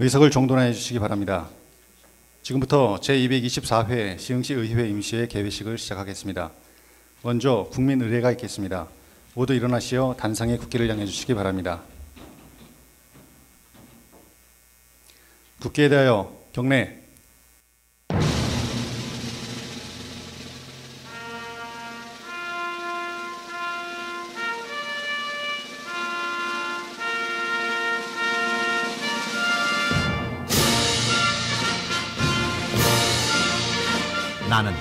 의석을 정돈해 주시기 바랍니다. 지금부터 제224회 시흥시 의회 임시회 개회식을 시작하겠습니다. 먼저 국민 의례가 있겠습니다. 모두 일어나시어 단상의 국기를 향해 주시기 바랍니다. 국기에 대하여 경례. 나는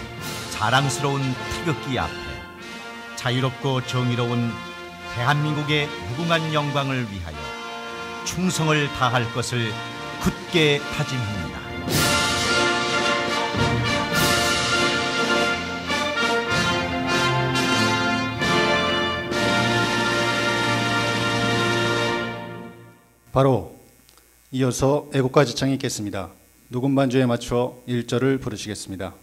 자랑스러운 태극기 앞에 자유롭고 정의로운 대한민국의 무궁한 영광을 위하여 충성을 다할 것을 굳게 다짐합니다. 바로 이어서 애국가 지창이 있겠습니다. 녹음 반주에 맞춰 1절을 부르시겠습니다.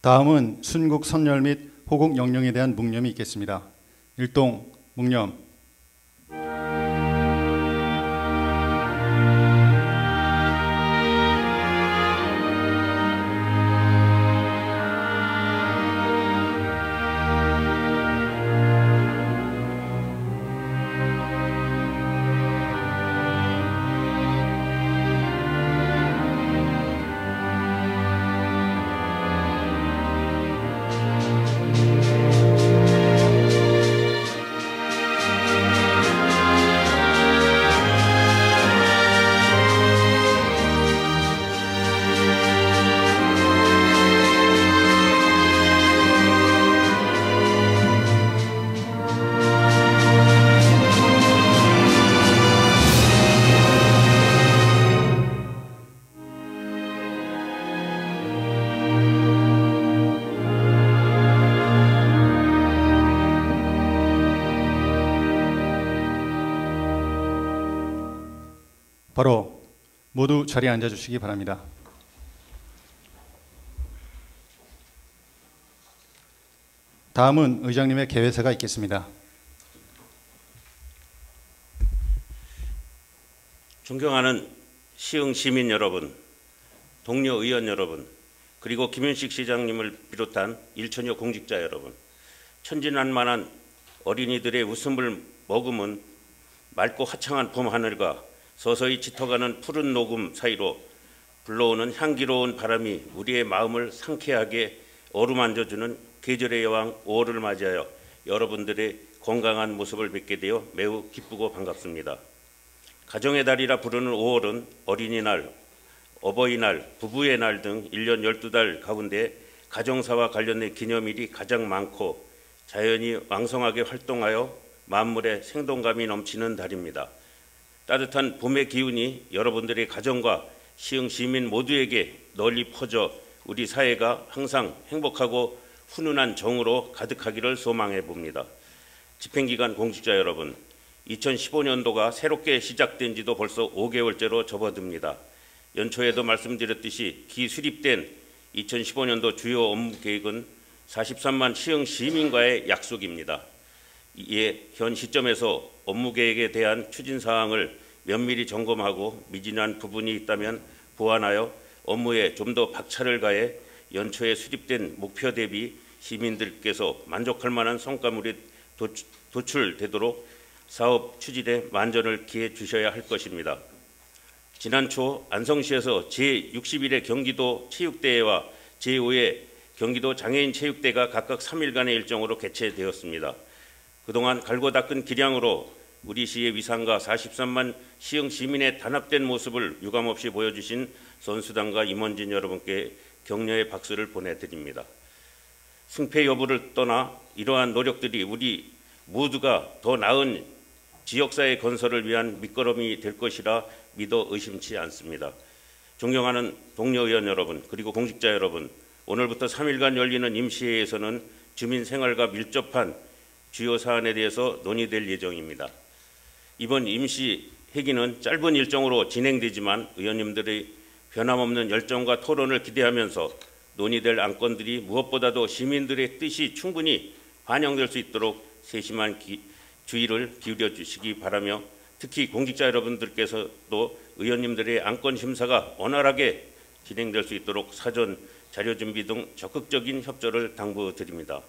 다음은 순국 선열 및 호국 영령에 대한 묵념이 있겠습니다. 일동 묵념. 바로 모두 자리에 앉아주시기 바랍니다. 다음은 의장님의 개회사가 있겠습니다. 존경하는 시흥 시민 여러분, 동료 의원 여러분, 그리고 김윤식 시장님을 비롯한 일천여 공직자 여러분, 천진난만한 어린이들의 웃음을 머금은 맑고 화창한 봄하늘과 서서히 짙어가는 푸른 녹음 사이로 불러오는 향기로운 바람이 우리의 마음을 상쾌하게 어루만져주는 계절의 여왕 5월을 맞이하여 여러분들의 건강한 모습을 뵙게 되어 매우 기쁘고 반갑습니다. 가정의 달이라 부르는 5월은 어린이날, 어버이날, 부부의 날 등 1년 12달 가운데 가정사와 관련된 기념일이 가장 많고 자연이 왕성하게 활동하여 만물의 생동감이 넘치는 달입니다. 따뜻한 봄의 기운이 여러분들의 가정과 시흥 시민 모두에게 널리 퍼져 우리 사회가 항상 행복하고 훈훈한 정으로 가득하기를 소망해 봅니다. 집행기관 공직자 여러분, 2015년도가 새롭게 시작된 지도 벌써 5개월째로 접어듭니다. 연초에도 말씀드렸듯이 기수립된 2015년도 주요 업무 계획은 43만 시흥 시민과의 약속입니다. 이에 현 시점에서 업무 계획에 대한 추진 사항을 면밀히 점검하고 미진한 부분이 있다면 보완하여 업무에 좀 더 박차를 가해 연초에 수립된 목표 대비 시민들께서 만족할 만한 성과물이 도출되도록 사업 추진에 만전을 기해 주셔야 할 것입니다. 지난 초 안성시에서 제61회 경기도 체육대회와 제5회 경기도 장애인 체육대회가 각각 3일간의 일정으로 개최되었습니다. 그동안 갈고 닦은 기량으로 우리 시의 위상과 43만 시흥 시민의 단합된 모습을 유감없이 보여주신 선수단과 임원진 여러분께 격려의 박수를 보내드립니다. 승패 여부를 떠나 이러한 노력들이 우리 모두가 더 나은 지역사회 건설을 위한 밑거름이 될 것이라 믿어 의심치 않습니다. 존경하는 동료 의원 여러분, 그리고 공직자 여러분, 오늘부터 3일간 열리는 임시회에서는 주민 생활과 밀접한 주요 사안에 대해서 논의될 예정입니다. 이번 임시회기는 짧은 일정으로 진행되지만 의원님들의 변함없는 열정과 토론을 기대하면서 논의될 안건들이 무엇보다도 시민들의 뜻이 충분히 반영될 수 있도록 세심한 주의를 기울여 주시기 바라며, 특히 공직자 여러분들께서도 의원님들의 안건 심사가 원활하게 진행될 수 있도록 사전 자료 준비 등 적극적인 협조를 당부드립니다.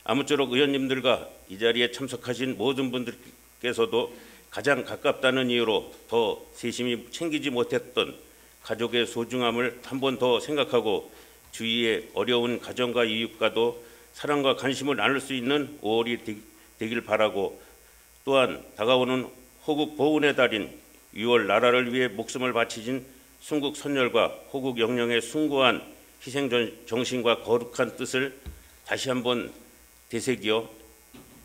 아무쪼록 의원님들과 이 자리에 참석하신 모든 분들께서도 가장 가깝다는 이유로 더 세심히 챙기지 못했던 가족의 소중함을 한 번 더 생각하고 주위의 어려운 가정과 이웃과도 사랑과 관심을 나눌 수 있는 5월이 되길 바라고, 또한 다가오는 호국 보훈의 달인 6월 나라를 위해 목숨을 바치신 순국 선열과 호국 영령의 숭고한 희생 정신과 거룩한 뜻을 다시 한번 되새겨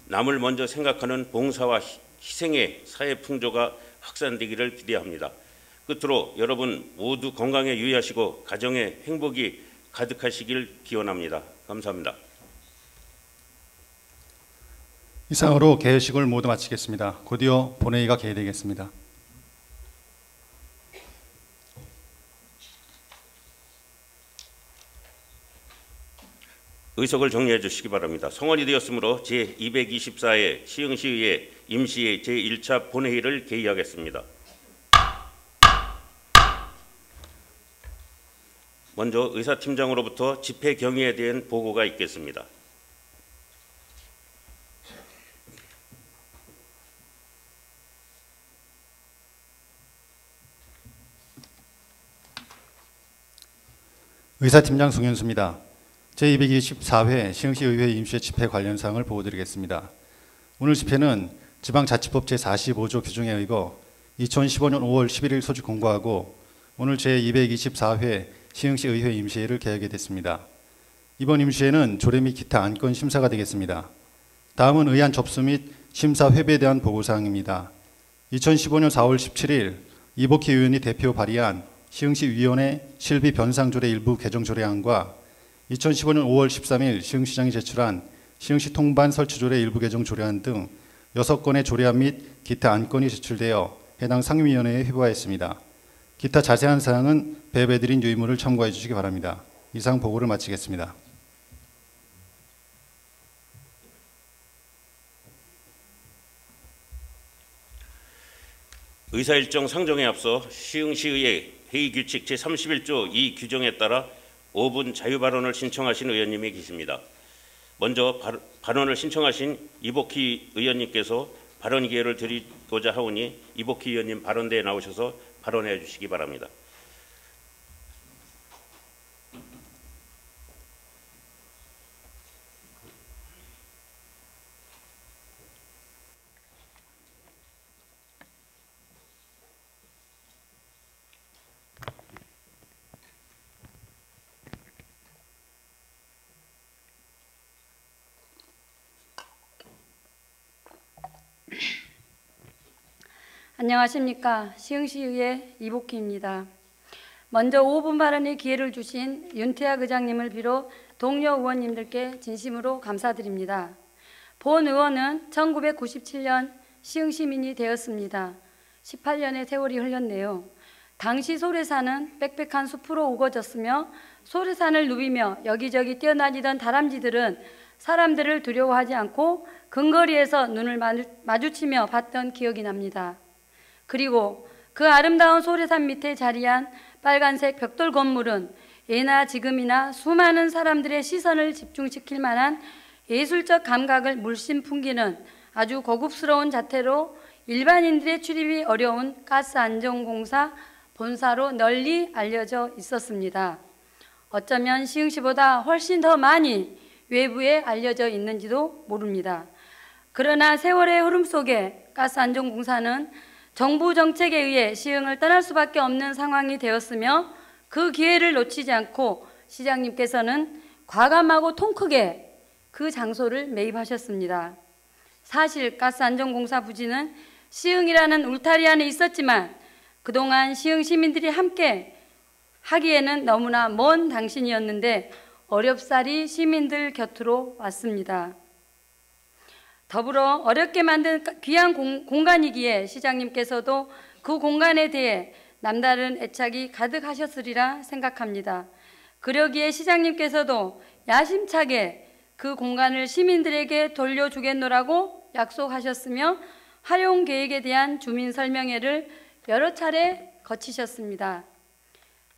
남을 먼저 생각하는 봉사와 희생의 사회 풍조가 확산되기를 기대합니다. 끝으로 여러분 모두 건강에 유의하시고 가정의 행복이 가득하시길 기원합니다. 감사합니다. 이상으로 개회식을 모두 마치겠습니다. 곧이어 본회의가 개회되겠습니다. 의석을 정리해 주시기 바랍니다. 성원이 되었으므로 제224회 시흥시의회 임시회 제1차 본회의를 개의하겠습니다. 먼저 의사팀장으로부터 집회 경위에 대한 보고가 있겠습니다. 의사팀장 송현수입니다. 제224회 시흥시의회 임시회 집회 관련 사항을 보고드리겠습니다. 오늘 집회는 지방자치법 제45조 규정에 의거 2015년 5월 11일 소집 공고하고 오늘 제224회 시흥시의회 임시회를 개하게 됐습니다. 이번 임시회는 조례 및 기타 안건 심사가 되겠습니다. 다음은 의안 접수 및 심사 회부에 대한 보고사항입니다. 2015년 4월 17일 이복희 의원이 대표 발의한 시흥시위원회 실비 변상조례 일부 개정 조례안과 2015년 5월 13일 시흥시장이 제출한 시흥시 통반 설치조례 일부 개정 조례안 등 6건의 조례안 및 기타 안건이 제출되어 해당 상임위원회에 회부하였습니다. 기타 자세한 사항은 배배드린 유의문을 참고해 주시기 바랍니다. 이상 보고를 마치겠습니다. 의사일정 상정에 앞서 시흥시의회 회의규칙 제31조 2 규정에 따라 5분 자유발언을 신청하신 의원님이 계십니다. 먼저 발언을 신청하신 이복희 의원님께서 발언 기회를 드리고자 하오니 이복희 의원님 발언대에 나오셔서 발언해 주시기 바랍니다. 안녕하십니까. 시흥시의회 이복희입니다. 먼저 5분 발언의 기회를 주신 윤태학 의장님을 비롯 동료 의원님들께 진심으로 감사드립니다. 본 의원은 1997년 시흥시민이 되었습니다. 18년의 세월이 흘렀네요. 당시 소래산은 빽빽한 숲으로 우거졌으며 소래산을 누비며 여기저기 뛰어다니던 다람쥐들은 사람들을 두려워하지 않고 근거리에서 눈을 마주치며 봤던 기억이 납니다. 그리고 그 아름다운 소래산 밑에 자리한 빨간색 벽돌 건물은 예나 지금이나 수많은 사람들의 시선을 집중시킬 만한 예술적 감각을 물씬 풍기는 아주 고급스러운 자태로 일반인들의 출입이 어려운 가스안전공사 본사로 널리 알려져 있었습니다. 어쩌면 시흥시보다 훨씬 더 많이 외부에 알려져 있는지도 모릅니다. 그러나 세월의 흐름 속에 가스안전공사는 정부 정책에 의해 시흥을 떠날 수밖에 없는 상황이 되었으며 그 기회를 놓치지 않고 시장님께서는 과감하고 통 크게 그 장소를 매입하셨습니다. 사실 가스안전공사 부지는 시흥이라는 울타리 안에 있었지만 그동안 시흥 시민들이 함께 하기에는 너무나 먼 당신이었는데 어렵사리 시민들 곁으로 왔습니다. 더불어 어렵게 만든 귀한 공간이기에 시장님께서도 그 공간에 대해 남다른 애착이 가득하셨으리라 생각합니다. 그러기에 시장님께서도 야심차게 그 공간을 시민들에게 돌려주겠노라고 약속하셨으며 활용 계획에 대한 주민 설명회를 여러 차례 거치셨습니다.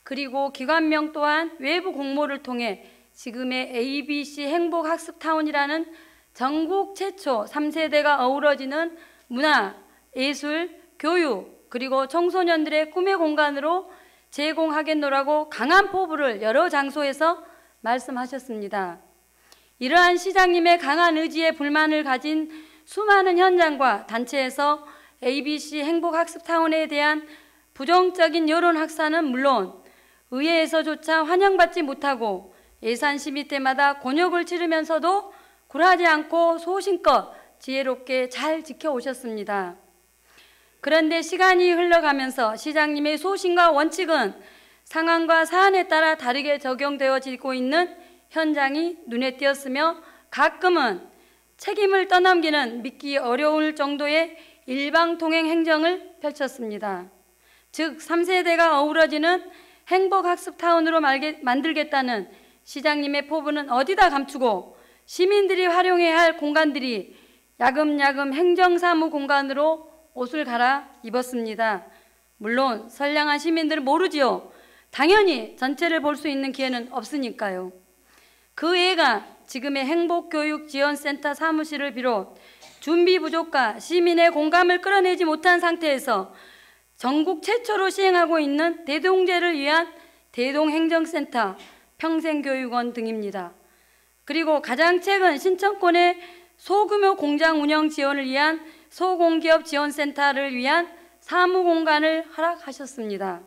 그리고 기관명 또한 외부 공모를 통해 지금의 ABC 행복학습타운이라는 전국 최초 3세대가 어우러지는 문화, 예술, 교육, 그리고 청소년들의 꿈의 공간으로 제공하겠노라고 강한 포부를 여러 장소에서 말씀하셨습니다. 이러한 시장님의 강한 의지에 불만을 가진 수많은 현장과 단체에서 ABC 행복학습타운에 대한 부정적인 여론 확산은 물론 의회에서조차 환영받지 못하고 예산 심의 때마다 곤욕을 치르면서도 굴하지 않고 소신껏 지혜롭게 잘 지켜오셨습니다. 그런데 시간이 흘러가면서 시장님의 소신과 원칙은 상황과 사안에 따라 다르게 적용되어지고 있는 현장이 눈에 띄었으며 가끔은 책임을 떠넘기는 믿기 어려울 정도의 일방통행 행정을 펼쳤습니다. 즉 3세대가 어우러지는 행복학습타운으로 만들겠다는 시장님의 포부는 어디다 감추고 시민들이 활용해야 할 공간들이 야금야금 행정사무 공간으로 옷을 갈아입었습니다. 물론 선량한 시민들은 모르지요. 당연히 전체를 볼 수 있는 기회는 없으니까요. 그 애가 지금의 행복교육지원센터 사무실을 비롯 준비 부족과 시민의 공감을 끌어내지 못한 상태에서 전국 최초로 시행하고 있는 대동제를 위한 대동행정센터, 평생교육원 등입니다. 그리고 가장 최근 신청권의 소규모 공장 운영 지원을 위한 소공기업 지원센터를 위한 사무공간을 허락하셨습니다.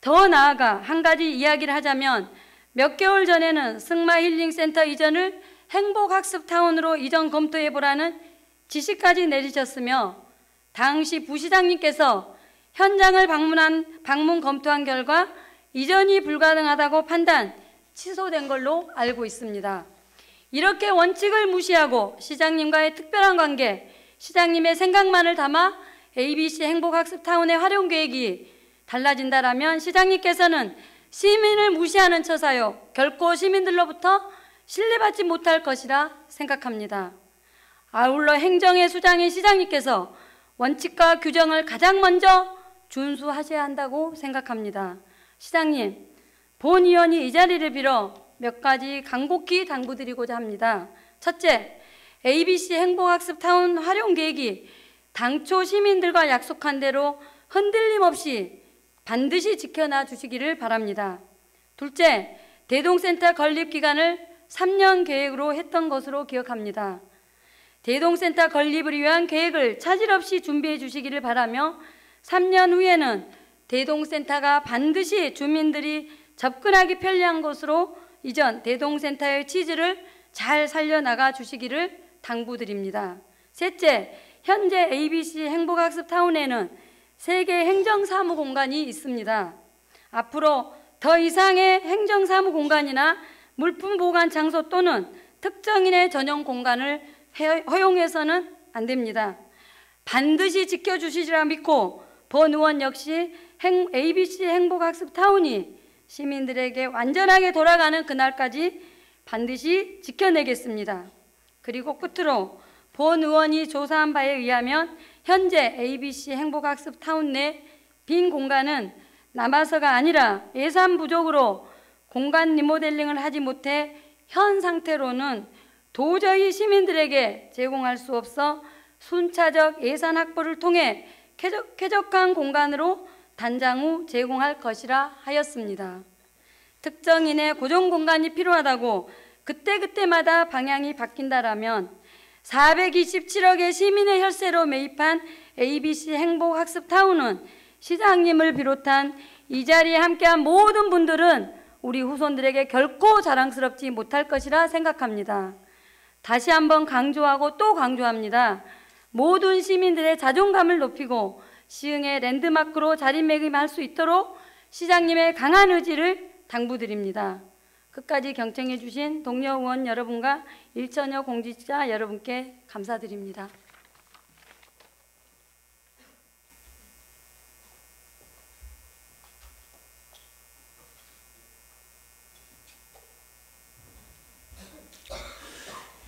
더 나아가 한 가지 이야기를 하자면 몇 개월 전에는 승마힐링센터 이전을 행복학습타운으로 이전 검토해보라는 지시까지 내리셨으며 당시 부시장님께서 현장을 방문 검토한 결과 이전이 불가능하다고 판단, 취소된 걸로 알고 있습니다. 이렇게 원칙을 무시하고 시장님과의 특별한 관계, 시장님의 생각만을 담아 ABC 행복학습타운의 활용 계획이 달라진다라면 시장님께서는 시민을 무시하는 처사요, 결코 시민들로부터 신뢰받지 못할 것이라 생각합니다. 아울러 행정의 수장인 시장님께서 원칙과 규정을 가장 먼저 준수하셔야 한다고 생각합니다. 시장님, 본 의원이 이 자리를 빌어 몇 가지 간곡히 당부드리고자 합니다. 첫째, ABC 행복학습타운 활용 계획이 당초 시민들과 약속한 대로 흔들림 없이 반드시 지켜놔 주시기를 바랍니다. 둘째, 대동센터 건립 기간을 3년 계획으로 했던 것으로 기억합니다. 대동센터 건립을 위한 계획을 차질 없이 준비해 주시기를 바라며 3년 후에는 대동센터가 반드시 주민들이 접근하기 편리한 곳으로 이전 대동센터의 취지를 잘 살려나가 주시기를 당부드립니다. 셋째, 현재 ABC 행복학습타운에는 3개 행정사무 공간이 있습니다. 앞으로 더 이상의 행정사무 공간이나 물품 보관 장소 또는 특정인의 전용 공간을 허용해서는 안 됩니다. 반드시 지켜주시리라 믿고 본 의원 역시 ABC 행복학습타운이 시민들에게 완전하게 돌아가는 그날까지 반드시 지켜내겠습니다. 그리고 끝으로 본 의원이 조사한 바에 의하면 현재 ABC 행복학습타운 내 빈 공간은 남아서가 아니라 예산 부족으로 공간 리모델링을 하지 못해 현 상태로는 도저히 시민들에게 제공할 수 없어 순차적 예산 확보를 통해 쾌적한 공간으로 단장 후 제공할 것이라 하였습니다. 특정인의 고정 공간이 필요하다고 그때그때마다 방향이 바뀐다라면 427억의 시민의 혈세로 매입한 ABC 행복학습타운은 시장님을 비롯한 이 자리에 함께한 모든 분들은 우리 후손들에게 결코 자랑스럽지 못할 것이라 생각합니다. 다시 한번 강조하고 또 강조합니다. 모든 시민들의 자존감을 높이고 시흥의 랜드마크로 자리매김할 수 있도록 시장님의 강한 의지를 당부드립니다. 끝까지 경청해 주신 동료 의원 여러분과 일천여 공직자 여러분께 감사드립니다.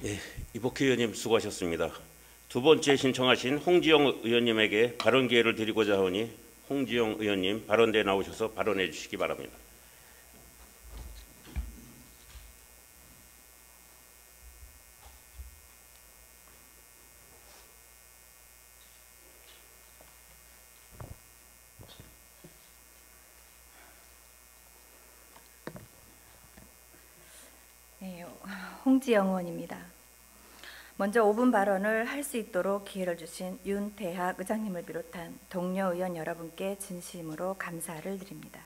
예, 이복희 의원님 수고하셨습니다. 두 번째 신청하신 홍지영 의원님에게 발언 기회를 드리고자 하오니 홍지영 의원님 발언대에 나오셔서 발언해 주시기 바랍니다. 네, 홍지영 의원입니다. 먼저 5분 발언을 할 수 있도록 기회를 주신 윤태학 의장님을 비롯한 동료 의원 여러분께 진심으로 감사를 드립니다.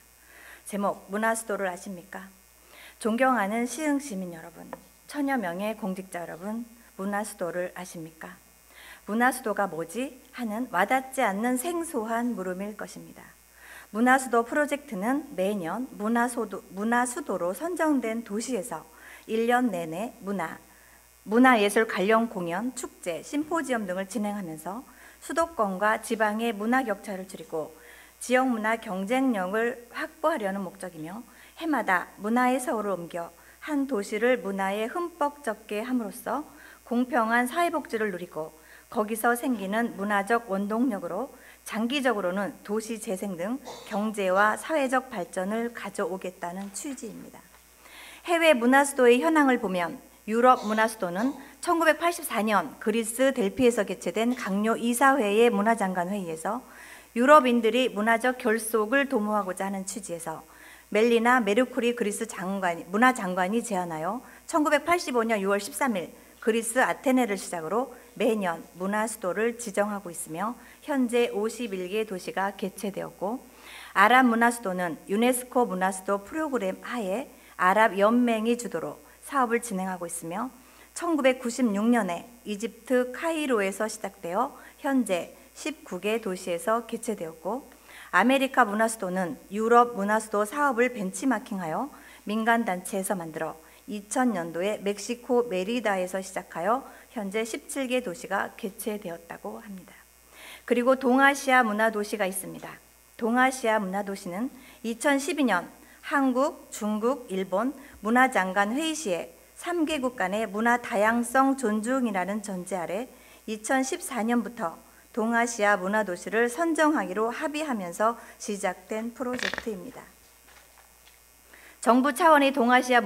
제목, 문화수도를 아십니까? 존경하는 시흥 시민 여러분, 천여 명의 공직자 여러분, 문화수도를 아십니까? 문화수도가 뭐지? 하는 와닿지 않는 생소한 물음일 것입니다. 문화수도 프로젝트는 매년 문화수도로 선정된 도시에서 1년 내내 문화예술 관련 공연, 축제, 심포지엄 등을 진행하면서 수도권과 지방의 문화 격차를 줄이고 지역 문화 경쟁력을 확보하려는 목적이며 해마다 문화의 서울을 옮겨 한 도시를 문화에 흠뻑 젖게 함으로써 공평한 사회복지를 누리고 거기서 생기는 문화적 원동력으로 장기적으로는 도시 재생 등 경제와 사회적 발전을 가져오겠다는 취지입니다. 해외 문화수도의 현황을 보면 유럽 문화수도는 1984년 그리스 델피에서 개최된 강요 이사회의 문화장관 회의에서 유럽인들이 문화적 결속을 도모하고자 하는 취지에서 멜리나 메르쿠리 그리스 문화장관이 제안하여 1985년 6월 13일 그리스 아테네를 시작으로 매년 문화수도를 지정하고 있으며 현재 51개 도시가 개최되었고, 아랍 문화수도는 유네스코 문화수도 프로그램 하에 아랍 연맹이 주도로 사업을 진행하고 있으며 1996년에 이집트 카이로에서 시작되어 현재 19개 도시에서 개최되었고, 아메리카 문화수도는 유럽 문화수도 사업을 벤치마킹하여 민간단체에서 만들어 2000년도에 멕시코 메리다에서 시작하여 현재 17개 도시가 개최되었다고 합니다. 그리고 동아시아 문화도시가 있습니다. 동아시아 문화도시는 2012년 한국, 중국, 일본 문화장관 회의 시에 3개국 간의 문화 다양성 존중이라는 전제 아래 2014년부터 동아시아 문화도시를 선정하기로 합의하면서 시작된 프로젝트입니다. 정부 차원의 동아시아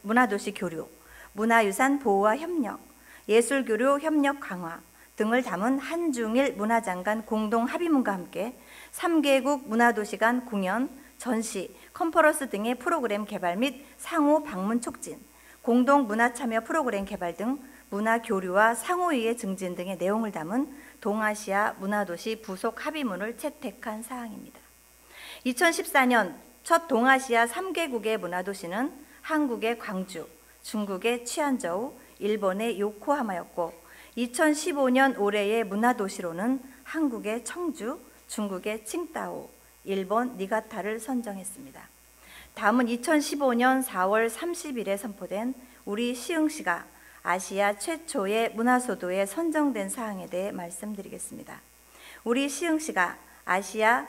문화도시 교류, 문화유산 보호와 협력, 예술교류 협력 강화 등을 담은 한중일 문화장관 공동 합의문과 함께 3개국 문화도시 간 공연, 전시, 컨퍼런스 등의 프로그램 개발 및 상호 방문 촉진, 공동 문화참여 프로그램 개발 등 문화 교류와 상호이해 증진 등의 내용을 담은 동아시아 문화도시 부속 합의문을 채택한 사항입니다. 2014년 첫 동아시아 3개국의 문화도시는 한국의 광주, 중국의 치안저우, 일본의 요코하마였고 2015년 올해의 문화도시로는 한국의 청주, 중국의 칭다오, 일본 니가타를 선정했습니다. 다음은 2015년 4월 30일에 선포된 우리 시흥시가 아시아 최초의 문화수도에 선정된 사항에 대해 말씀드리겠습니다. 우리 시흥시가 아시아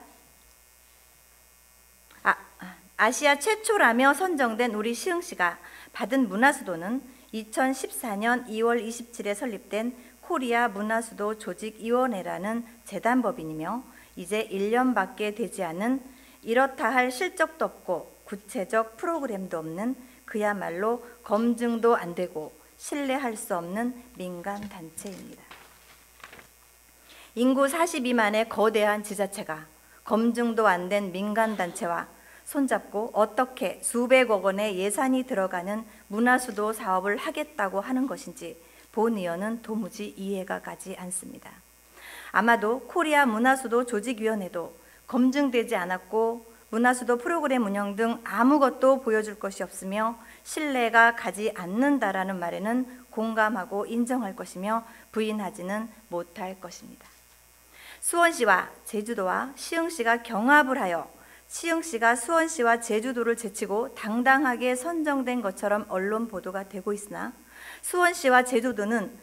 최초라며 선정된 우리 시흥시가 받은 문화수도는 2014년 2월 27일에 설립된 코리아 문화수도 조직위원회라는 재단법인이며 이제 1년밖에 되지 않은 이렇다 할 실적도 없고 구체적 프로그램도 없는 그야말로 검증도 안 되고 신뢰할 수 없는 민간 단체입니다. 인구 42만의 거대한 지자체가 검증도 안 된 민간 단체와 손잡고 어떻게 수백억 원의 예산이 들어가는 문화수도 사업을 하겠다고 하는 것인지 본 의원은 도무지 이해가 가지 않습니다. 아마도 코리아 문화수도 조직위원회도 검증되지 않았고 문화수도 프로그램 운영 등 아무것도 보여줄 것이 없으며 신뢰가 가지 않는다라는 말에는 공감하고 인정할 것이며 부인하지는 못할 것입니다. 수원시와 제주도와 시흥시가 경합을 하여 시흥시가 수원시와 제주도를 제치고 당당하게 선정된 것처럼 언론 보도가 되고 있으나 수원시와 제주도는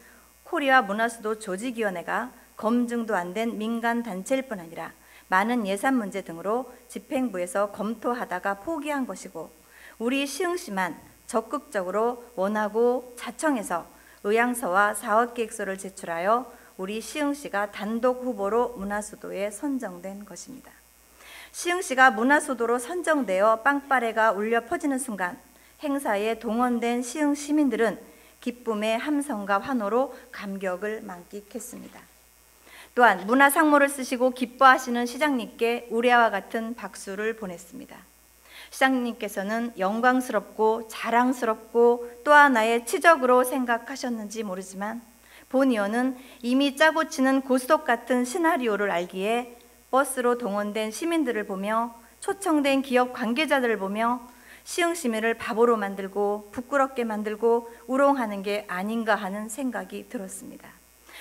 코리아 문화수도 조직위원회가 검증도 안 된 민간 단체일 뿐 아니라 많은 예산 문제 등으로 집행부에서 검토하다가 포기한 것이고 우리 시흥시만 적극적으로 원하고 자청해서 의향서와 사업계획서를 제출하여 우리 시흥시가 단독 후보로 문화수도에 선정된 것입니다. 시흥시가 문화수도로 선정되어 빵빠레가 울려 퍼지는 순간 행사에 동원된 시흥 시민들은 기쁨의 함성과 환호로 감격을 만끽했습니다. 또한 문화상모를 쓰시고 기뻐하시는 시장님께 우레와 같은 박수를 보냈습니다. 시장님께서는 영광스럽고 자랑스럽고 또 하나의 치적으로 생각하셨는지 모르지만 본 의원은 이미 짜고 치는 고스톱 같은 시나리오를 알기에 버스로 동원된 시민들을 보며 초청된 기업 관계자들을 보며 시흥 시민을 바보로 만들고 부끄럽게 만들고 우롱하는 게 아닌가 하는 생각이 들었습니다.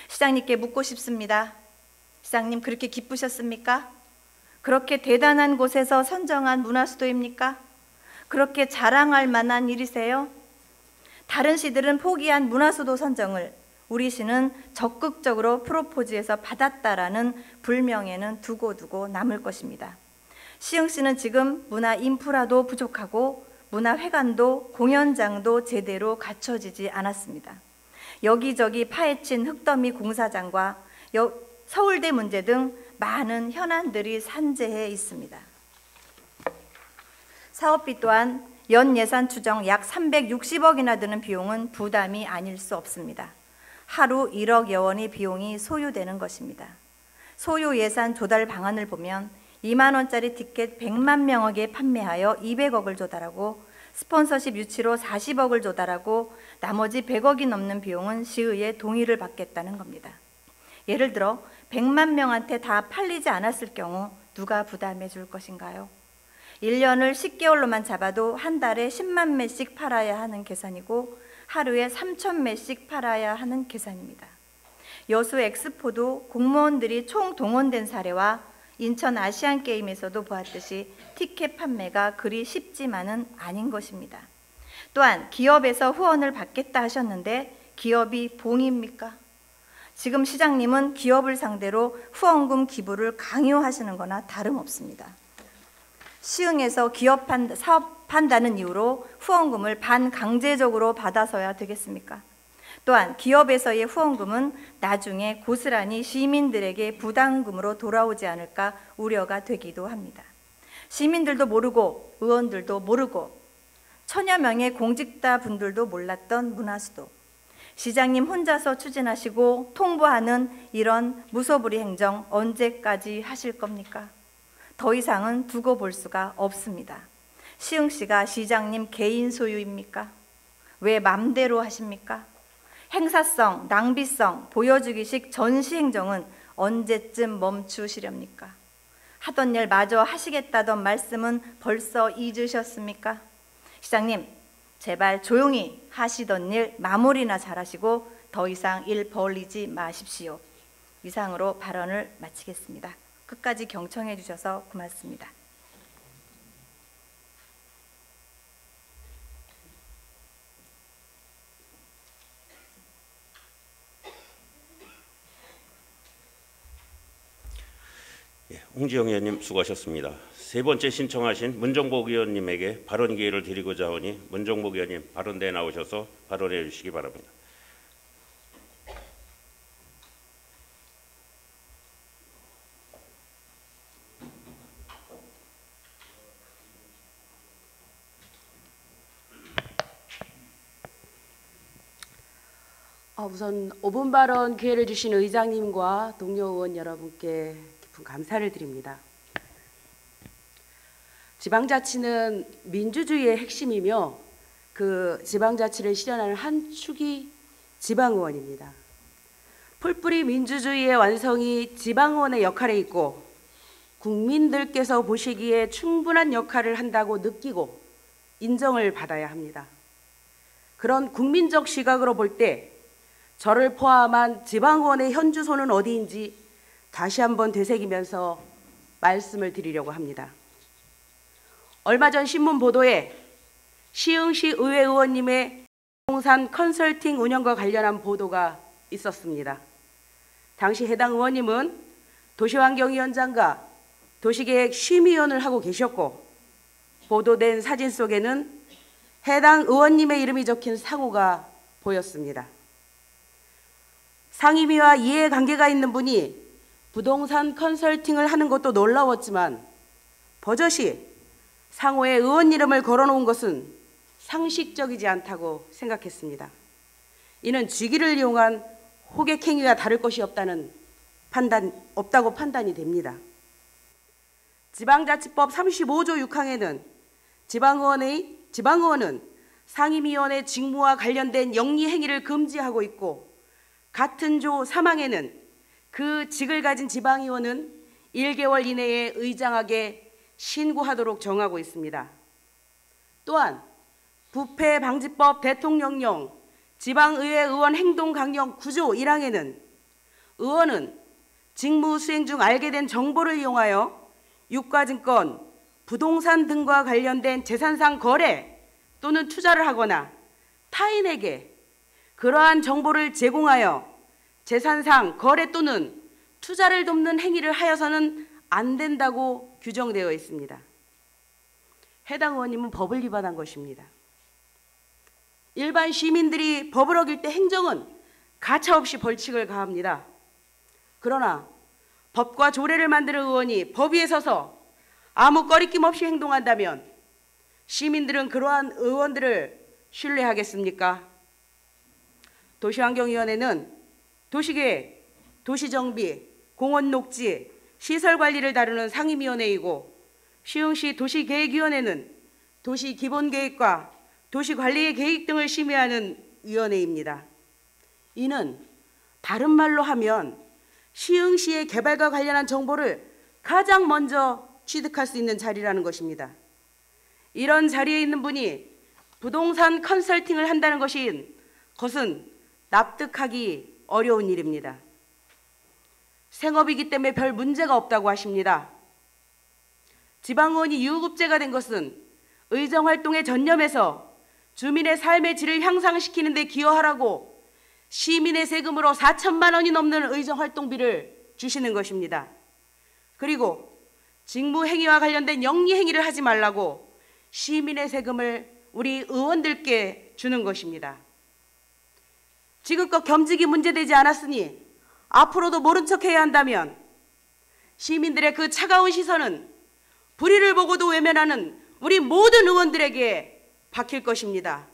시장님께 묻고 싶습니다. 시장님 그렇게 기쁘셨습니까? 그렇게 대단한 곳에서 선정한 문화수도입니까? 그렇게 자랑할 만한 일이세요? 다른 시들은 포기한 문화수도 선정을 우리 시는 적극적으로 프로포즈해서 받았다라는 불명예는 두고두고 남을 것입니다. 시흥시는 지금 문화 인프라도 부족하고 문화회관도 공연장도 제대로 갖춰지지 않았습니다. 여기저기 파헤친 흙더미 공사장과 서울대 문제 등 많은 현안들이 산재해 있습니다. 사업비 또한 연 예산 추정 약 360억이나 드는 비용은 부담이 아닐 수 없습니다. 하루 1억여 원의 비용이 소요되는 것입니다. 소요 예산 조달 방안을 보면 2만 원짜리 티켓 100만 명에게 판매하여 200억을 조달하고 스폰서십 유치로 40억을 조달하고 나머지 100억이 넘는 비용은 시의회 동의를 받겠다는 겁니다. 예를 들어 100만 명한테 다 팔리지 않았을 경우 누가 부담해 줄 것인가요? 1년을 10개월로만 잡아도 한 달에 10만 매씩 팔아야 하는 계산이고 하루에 3천 매씩 팔아야 하는 계산입니다. 여수 엑스포도 공무원들이 총 동원된 사례와 인천 아시안게임에서도 보았듯이 티켓 판매가 그리 쉽지만은 아닌 것입니다. 또한 기업에서 후원을 받겠다 하셨는데 기업이 봉입니까? 지금 시장님은 기업을 상대로 후원금 기부를 강요하시는 거나 다름없습니다. 시흥에서 사업한다는 이유로 후원금을 반강제적으로 받아서야 되겠습니까? 또한 기업에서의 후원금은 나중에 고스란히 시민들에게 부담금으로 돌아오지 않을까 우려가 되기도 합니다. 시민들도 모르고 의원들도 모르고 천여 명의 공직자 분들도 몰랐던 문화수도, 시장님 혼자서 추진하시고 통보하는 이런 무소불위 행정 언제까지 하실 겁니까? 더 이상은 두고 볼 수가 없습니다. 시흥시가 시장님 개인 소유입니까? 왜 맘대로 하십니까? 행사성, 낭비성, 보여주기식 전시행정은 언제쯤 멈추시렵니까? 하던 일 마저 하시겠다던 말씀은 벌써 잊으셨습니까? 시장님, 제발 조용히 하시던 일 마무리나 잘하시고 더 이상 일 벌리지 마십시오. 이상으로 발언을 마치겠습니다. 끝까지 경청해 주셔서 고맙습니다. 홍지영 의원님 수고하셨습니다. 세 번째 신청하신 문정복 의원님에게 발언 기회를 드리고자 하니 문정복 의원님 발언대에 나오셔서 발언해 주시기 바랍니다. 우선 5분 발언 기회를 주신 의장님과 동료 의원 여러분께 깊은 감사를 드립니다. 지방자치는 민주주의의 핵심이며 그 지방자치를 실현하는 한 축이 지방의원입니다. 풀뿌리 민주주의의 완성이 지방의원의 역할에 있고 국민들께서 보시기에 충분한 역할을 한다고 느끼고 인정을 받아야 합니다. 그런 국민적 시각으로 볼 때 저를 포함한 지방의원의 현 주소는 어디인지 다시 한번 되새기면서 말씀을 드리려고 합니다. 얼마 전 신문 보도에 시흥시 의회 의원님의 부동산 컨설팅 운영과 관련한 보도가 있었습니다. 당시 해당 의원님은 도시환경위원장과 도시계획 심의위원을 하고 계셨고 보도된 사진 속에는 해당 의원님의 이름이 적힌 상호가 보였습니다. 상임위와 이해관계가 있는 분이 부동산 컨설팅을 하는 것도 놀라웠지만 버젓이 상호에 의원 이름을 걸어놓은 것은 상식적이지 않다고 생각했습니다. 이는 직위를 이용한 호객행위와 다를 것이 없다고 판단이 됩니다. 지방자치법 35조 6항에는 지방의원은 상임위원회 직무와 관련된 영리행위를 금지하고 있고 같은 조 3항에는 그 직을 가진 지방의원은 1개월 이내에 의장에게 신고하도록 정하고 있습니다. 또한 부패방지법 대통령령 지방의회 의원 행동 강령 9조 1항에는 의원은 직무 수행 중 알게 된 정보를 이용하여 유가증권, 부동산 등과 관련된 재산상 거래 또는 투자를 하거나 타인에게 그러한 정보를 제공하여 재산상 거래 또는 투자를 돕는 행위를 하여서는 안 된다고 규정되어 있습니다. 해당 의원님은 법을 위반한 것입니다. 일반 시민들이 법을 어길 때 행정은 가차없이 벌칙을 가합니다. 그러나 법과 조례를 만드는 의원이 법 위에 서서 아무 꺼리낌 없이 행동한다면 시민들은 그러한 의원들을 신뢰하겠습니까? 도시환경위원회는 도시계획, 도시정비, 공원녹지, 시설관리를 다루는 상임위원회이고 시흥시 도시계획위원회는 도시기본계획과 도시관리의 계획 등을 심의하는 위원회입니다. 이는 다른 말로 하면 시흥시의 개발과 관련한 정보를 가장 먼저 취득할 수 있는 자리라는 것입니다. 이런 자리에 있는 분이 부동산 컨설팅을 한다는 것은 납득하기 어려운 일입니다. 생업이기 때문에 별 문제가 없다고 하십니다. 지방의원이 유급제가 된 것은 의정활동에 전념해서 주민의 삶의 질을 향상시키는 데 기여하라고 시민의 세금으로 4천만 원이 넘는 의정활동비를 주시는 것입니다. 그리고 직무행위와 관련된 영리행위를 하지 말라고 시민의 세금을 우리 의원들께 주는 것입니다. 지금껏 겸직이 문제되지 않았으니 앞으로도 모른 척해야 한다면 시민들의 그 차가운 시선은 불의를 보고도 외면하는 우리 모든 의원들에게 박힐 것입니다.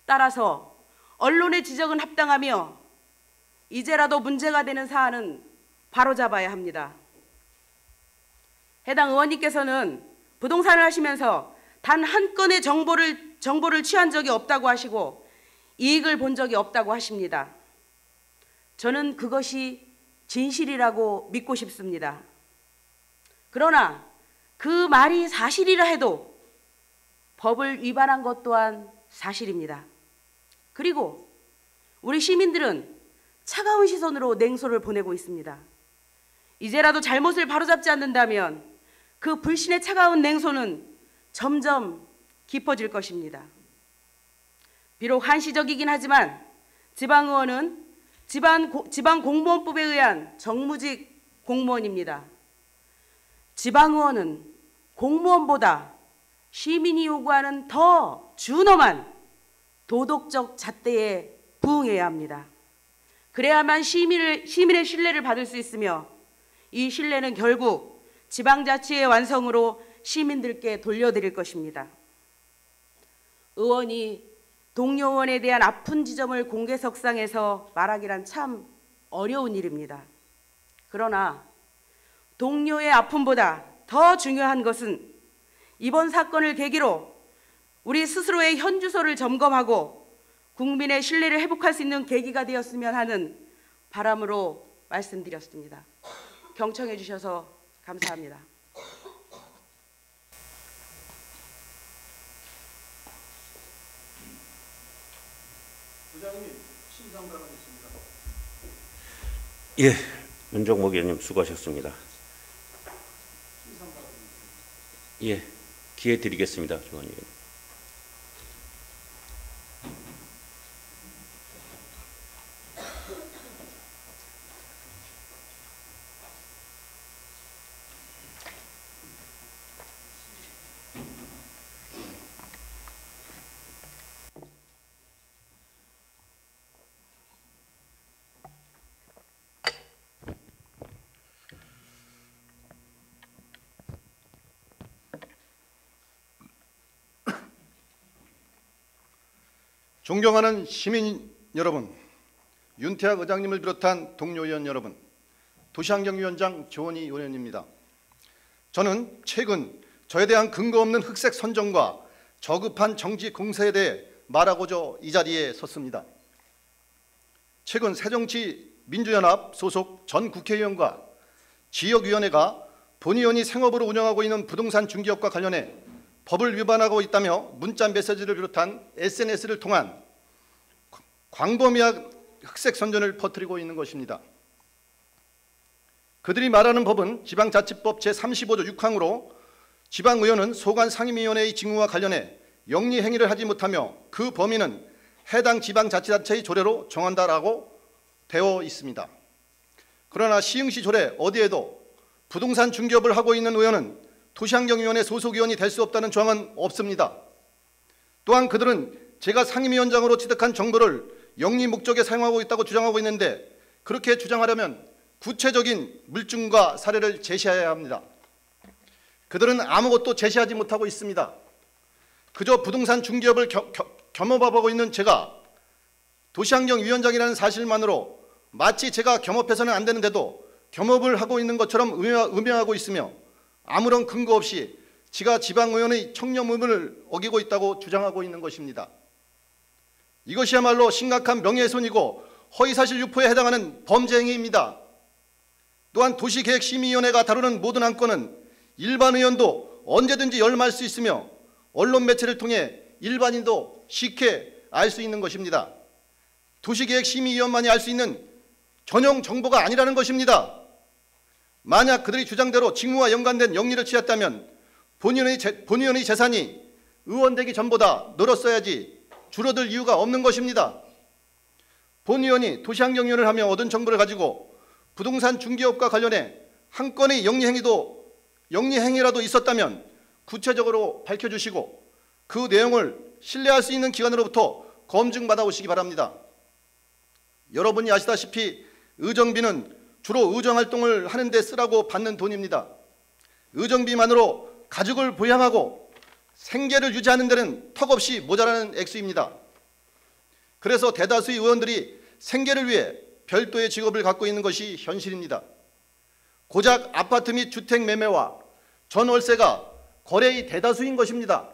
따라서 언론의 지적은 합당하며 이제라도 문제가 되는 사안은 바로잡아야 합니다. 해당 의원님께서는 부동산을 하시면서 단 한 건의 정보를 취한 적이 없다고 하시고 이익을 본 적이 없다고 하십니다. 저는 그것이 진실이라고 믿고 싶습니다. 그러나 그 말이 사실이라 해도 법을 위반한 것 또한 사실입니다. 그리고 우리 시민들은 차가운 시선으로 냉소를 보내고 있습니다. 이제라도 잘못을 바로잡지 않는다면 그 불신의 차가운 냉소는 점점 깊어질 것입니다. 비록 한시적이긴 하지만 지방의원은 지방공무원법에 의한 정무직 공무원입니다. 지방의원은 공무원보다 시민이 요구하는 더 준엄한 도덕적 잣대에 부응해야 합니다. 그래야만 시민의 신뢰를 받을 수 있으며 이 신뢰는 결국 지방자치의 완성으로 시민들께 돌려드릴 것입니다. 의원이 동료 의원에 대한 아픈 지점을 공개석상에서 말하기란 참 어려운 일입니다. 그러나 동료의 아픔보다 더 중요한 것은 이번 사건을 계기로 우리 스스로의 현주소를 점검하고 국민의 신뢰를 회복할 수 있는 계기가 되었으면 하는 바람으로 말씀드렸습니다. 경청해 주셔서 감사합니다. 부장님, 심상 발언하겠습니다. 예, 문정목 의원님 수고하셨습니다. 예, 기회 드리겠습니다, 조원 의원. 존경하는 시민 여러분, 윤태학 의장님을 비롯한 동료 의원 여러분, 도시환경위원장 조원희 의원입니다. 저는 최근 저에 대한 근거 없는 흑색 선정과 저급한 정치 공세에 대해 말하고자 이 자리에 섰습니다. 최근 새정치민주연합 소속 전 국회의원과 지역위원회가 본 의원이 생업으로 운영하고 있는 부동산 중개업과 관련해 법을 위반하고 있다며 문자 메시지를 비롯한 SNS를 통한 광범위한 흑색 선전을 퍼뜨리고 있는 것입니다. 그들이 말하는 법은 지방자치법 제35조 6항으로 지방의원은 소관 상임위원회의 직무와 관련해 영리 행위를 하지 못하며 그 범위는 해당 지방자치단체의 조례로 정한다라고 되어 있습니다. 그러나 시흥시 조례 어디에도 부동산 중개업을 하고 있는 의원은 도시환경위원회 소속위원이 될 수 없다는 조항은 없습니다. 또한 그들은 제가 상임위원장으로 취득한 정보를 영리 목적에 사용하고 있다고 주장하고 있는데, 그렇게 주장하려면 구체적인 물증과 사례를 제시해야 합니다. 그들은 아무것도 제시하지 못하고 있습니다. 그저 부동산 중개업을 겸업하고 있는 제가 도시환경위원장이라는 사실만으로 마치 제가 겸업해서는 안 되는데도 겸업을 하고 있는 것처럼 음해하고 있으며 아무런 근거 없이 지가 지방의원의 청렴 의무를 어기고 있다고 주장하고 있는 것입니다. 이것이야말로 심각한 명예훼손이고 허위사실 유포에 해당하는 범죄 행위입니다. 또한 도시계획심의위원회가 다루는 모든 안건은 일반 의원도 언제든지 열람할 수 있으며 언론 매체를 통해 일반인도 쉽게 알 수 있는 것입니다. 도시계획심의위원만이 알 수 있는 전용 정보가 아니라는 것입니다. 만약 그들이 주장대로 직무와 연관된 영리를 취했다면 본의원의 재산이 의원 되기 전보다 늘었어야지 줄어들 이유가 없는 것입니다. 본의원이 도시환경위원을 하며 얻은 정보를 가지고 부동산 중개업과 관련해 한 건의 영리행위라도 있었다면 구체적으로 밝혀주시고 그 내용을 신뢰할 수 있는 기관으로부터 검증받아 오시기 바랍니다. 여러분이 아시다시피 의정비는 주로 의정활동을 하는 데 쓰라고 받는 돈입니다. 의정비만으로 가족을 부양하고 생계를 유지하는 데는 턱없이 모자라는 액수입니다. 그래서 대다수의 의원들이 생계를 위해 별도의 직업을 갖고 있는 것이 현실입니다. 고작 아파트 및 주택 매매와 전월세가 거래의 대다수인 것입니다.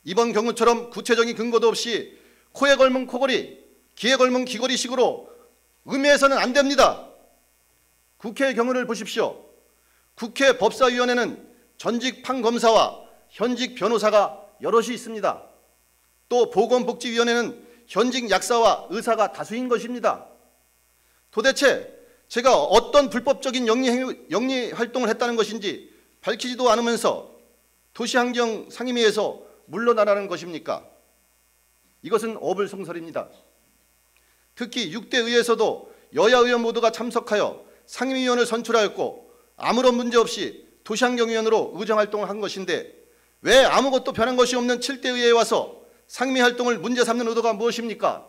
이번 경우처럼 구체적인 근거도 없이 코에 걸면 코걸이, 귀에 걸면 귀걸이식으로 음해해서는 안 됩니다. 국회의 경우를 보십시오. 국회 법사위원회는 전직 판검사와 현직 변호사가 여럿이 있습니다. 또 보건복지위원회는 현직 약사와 의사가 다수인 것입니다. 도대체 제가 어떤 불법적인 영리 활동을 했다는 것인지 밝히지도 않으면서 도시환경 상임위에서 물러나라는 것입니까? 이것은 어불성설입니다. 특히 6대 의회에서도 여야 의원 모두가 참석하여 상임위원을 선출하였고 아무런 문제 없이 도시환경위원으로 의정활동을 한 것인데 왜 아무것도 변한 것이 없는 7대 의회에 와서 상임위 활동을 문제 삼는 의도가 무엇입니까?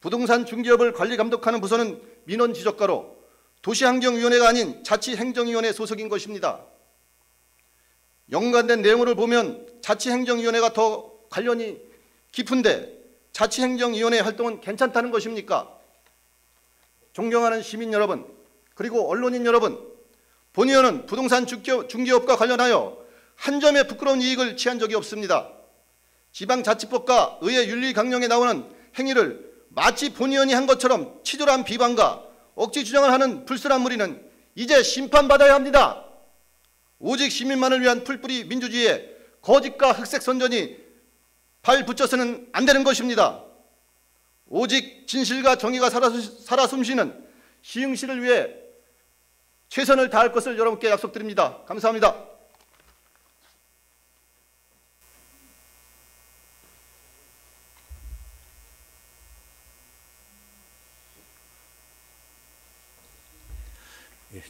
부동산 중개업을 관리 감독하는 부서는 민원지적과로 도시환경위원회가 아닌 자치행정위원회 소속인 것입니다. 연관된 내용을 보면 자치행정위원회가 더 관련이 깊은데 자치행정위원회 활동은 괜찮다는 것입니까? 존경하는 시민 여러분, 그리고 언론인 여러분, 본 의원은 부동산 중개업과 관련하여 한 점의 부끄러운 이익을 취한 적이 없습니다. 지방자치법과 의회 윤리 강령에 나오는 행위를 마치 본 의원이 한 것처럼 치졸한 비방과 억지 주장을 하는 불순한 무리는 이제 심판받아야 합니다. 오직 시민만을 위한 풀뿌리 민주주의에 거짓과 흑색 선전이 발붙여서는 안 되는 것입니다. 오직 진실과 정의가 살아 숨쉬는 시흥시를 위해 최선을 다할 것을 여러분께 약속드립니다. 감사합니다.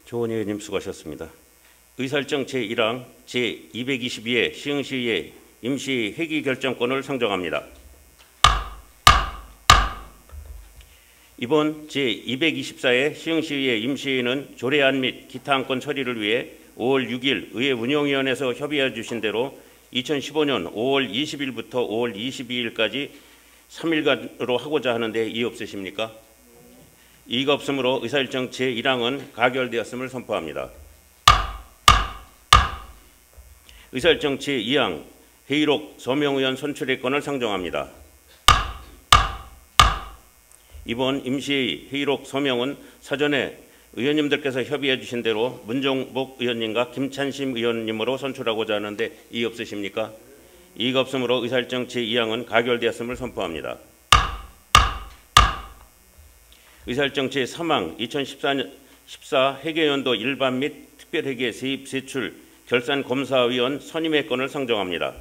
조원 의원님 수고하셨습니다. 의사일정 제1항 제222의 시흥시의 임시 회기 결정권을 상정합니다. 이번 제224의 시흥시의 임시회의는 조례안 및 기타 안건 처리를 위해 5월 6일 의회 운영위원회에서 협의해 주신 대로 2015년 5월 20일부터 5월 22일까지 3일간으로 하고자 하는데 이의 없으십니까? 이의가 없으므로 의사일정 제1항은 가결되었음을 선포합니다. 의사일정 제2항 회의록 서명 의원 선출의 건을 상정합니다. 이번 임시회의 회의록 서명은 사전에 의원님들께서 협의해 주신 대로 문정복 의원님과 김찬심 의원님으로 선출하고자 하는데 이의 없으십니까? 이의가 없으므로 의사일정 제2항은 가결되었음을 선포합니다. 의사일정 제3항 2014 회계연도 일반 및 특별회계 세입 세출 결산 검사위원 선임의 건을 상정합니다.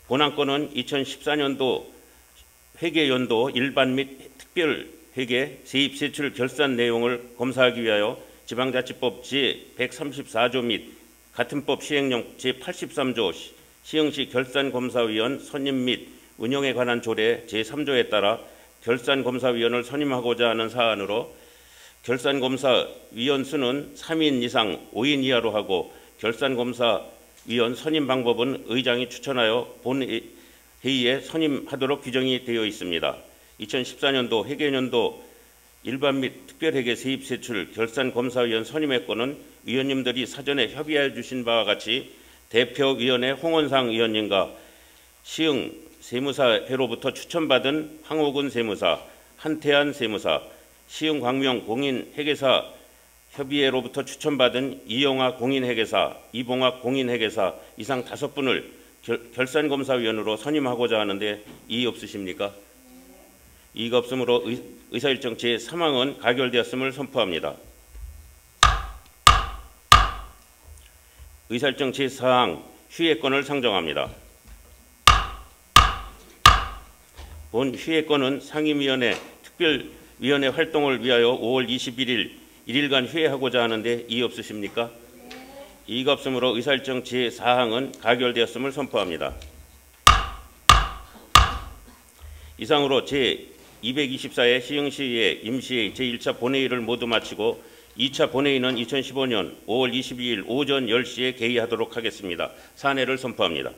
본안건은 2014년도 회계연도 일반 및 특별회계 세입 세출 결산 내용을 검사하기 위하여 지방자치법 제134조 및 같은 법 시행령 제83조 시흥시 결산검사위원 선임 및 운영에 관한 조례 제3조에 따라 결산검사위원을 선임하고자 하는 사안으로 결산검사위원 수는 3인 이상 5인 이하로 하고 결산검사위원 선임 방법은 의장이 추천하여 본회의에 선임하도록 규정이 되어 있습니다. 2014년도 회계연도 일반 및 특별회계 세입세출 결산검사위원 선임의 건은 위원님들이 사전에 협의해 주신 바와 같이 대표위원회 홍원상 의원님과 시흥 세무사회로부터 추천받은 황호근 세무사, 한태한 세무사, 시흥 광명 공인회계사 협의회로부터 추천받은 이영하 공인회계사, 이봉학 공인회계사 이상 5분을 결산검사위원으로 선임하고자 하는데 이의 없으십니까? 이의가 없으므로 의사일정 제3항은 가결되었음을 선포합니다. 의사일정 제4항 휴회권을 상정합니다. 본 휴회권은 상임위원회 특별위원회 활동을 위하여 5월 21일 1일간 휴회하고자 하는데 이의 없으십니까? 이의가 없으므로 의사일정 제4항은 가결되었음을 선포합니다. 이상으로 제224회 시흥시의 임시회의 제1차 본회의를 모두 마치고 2차 본회의는 2015년 5월 22일 오전 10시에 개의하도록 하겠습니다. 사내를 선포합니다.